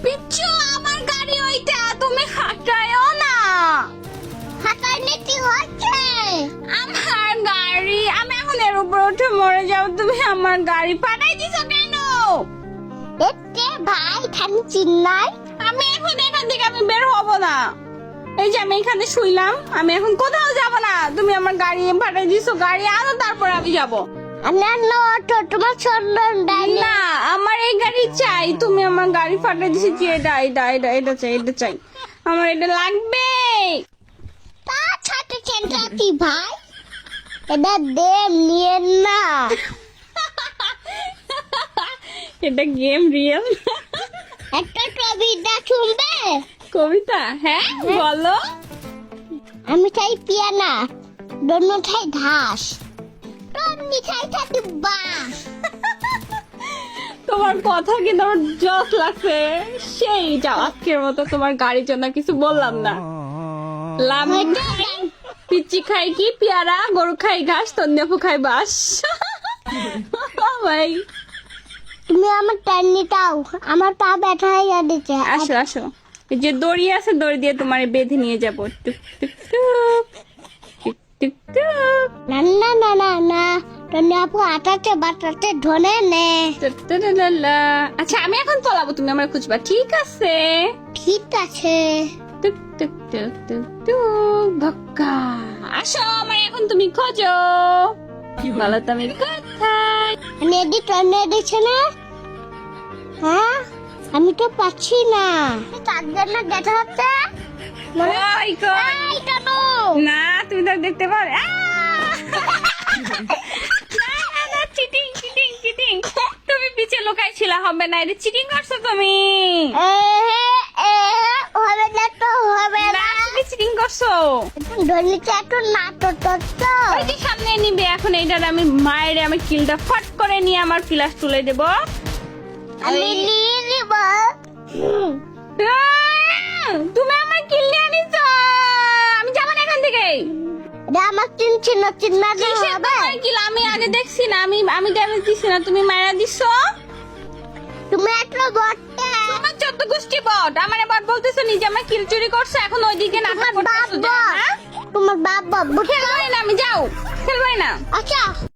Picchu আমার গাড়ি ওইটা, তুমি হাঁটায়ও না। হাঁটাইলে কি হচ্ছে? আমার গাড়ি, আমি এখন এর উপর উঠে মরে যাবো, তুমি আমার গাড়ি পাঠাই দিছো কেন? এতে ভাই খালি চিল্লাই। আমি এখন এখান থেকে আমি বের হব না। এই যে আমি এখানে শুইলাম, আমি এখন কোথাও যাব না। তুমি আমার গাড়ি পাঠাই দিছো, গাড়ি আনো তারপর আমি যাব। তোমার সন্ধান দেয় না, আমার এই গাড়ি চাই। তুমি আমার গাড়ি পাঠিয়ে দিছি যে এটা চাই, আমার এটা লাগবে। তার সাথে চেষ্টা কি ভাই? এটা দে নিয়ে না। এটা গেম রিয়েল। একটা কবিতা শুনবে? কবিতা? হ্যাঁ বলো। আমি চাই পিয়ানা, দন্য চাই ঘাস, টন্নি চাই থাকি বাস। তোমার কথা কিন্তু আমার জস লাগছে। সেই যাও, আজকের মতো তোমার গাড়ির জন্য কিছু বললাম না। লাভ পিচ্চি খাই কি পেয়ারা, গরু খাই ঘাস, তন্দেফু খাই বাস। ভাই তুমি আমার টান্নি দাও, আমার পা ব্যথা হয়ে গেছে। আসো আসো, এই যে দড়ি আছে, দড়ি দিয়ে তোমার বেঁধে নিয়ে যাবো। টুক টুক টুক টুক টুক টুক। না না না না না, টন্নি আপু আটাতে বাটাতে ধনে নে। টাটাটাটালা। আচ্ছা আমি এখন পলাবো, তুমি আমার খুঁজবা, ঠিক আছে? ঠিক আছে। টুক টুক টুক টুক টুক ভক্কা। আসো, আমার এখন তুমি খোঁজো। বলো তুমি কোথায়? নেদি টন্নি দিচ্ছে না? হ্যাঁ, আমি তো পাচ্ছি না। তার জন্য দেখা হচ্ছে। ওই কই? এই টানো। না, তুমি তো দেখতে পারো। চিটিং চিটিং চিটিং, তুমি পিছে লুকাইছিলা, হবে না, এটা চিটিং করছো তুমি। হবে না তো হবে না, না। তুমি চিটিং করছো। ধনিকে একটু নাটো তো। ওই যে সামনে নিবে, এখন এইটার আমি মায়ের আমি কিলটা ফট করে নিয়ে আমার ফ্লাশ তুলে দেবো। আমি নিয়ে নিব। তুমি আমার কিল নিয়ে নিছ, আমি যাবো না এখান থেকে। আমার চিনচিন্ন চিন্না কিসের হবে। তোমার কিল? আমি আগে দেখছি না, আমি ড্যামেজ দিছি না, তুমি মারা দিছো। তুমি একটু বটে। তোমার 14 গোষ্ঠী বট, আমার বট বলতেছো নিজে আমার কিল চুরি করছো, এখন ওইদিকে নাটক তোমার বাপ করতেছো যে, হ্যাঁ? তোমার বাপ খেলবো না আমি, যাও, খেলবো না। আচ্ছা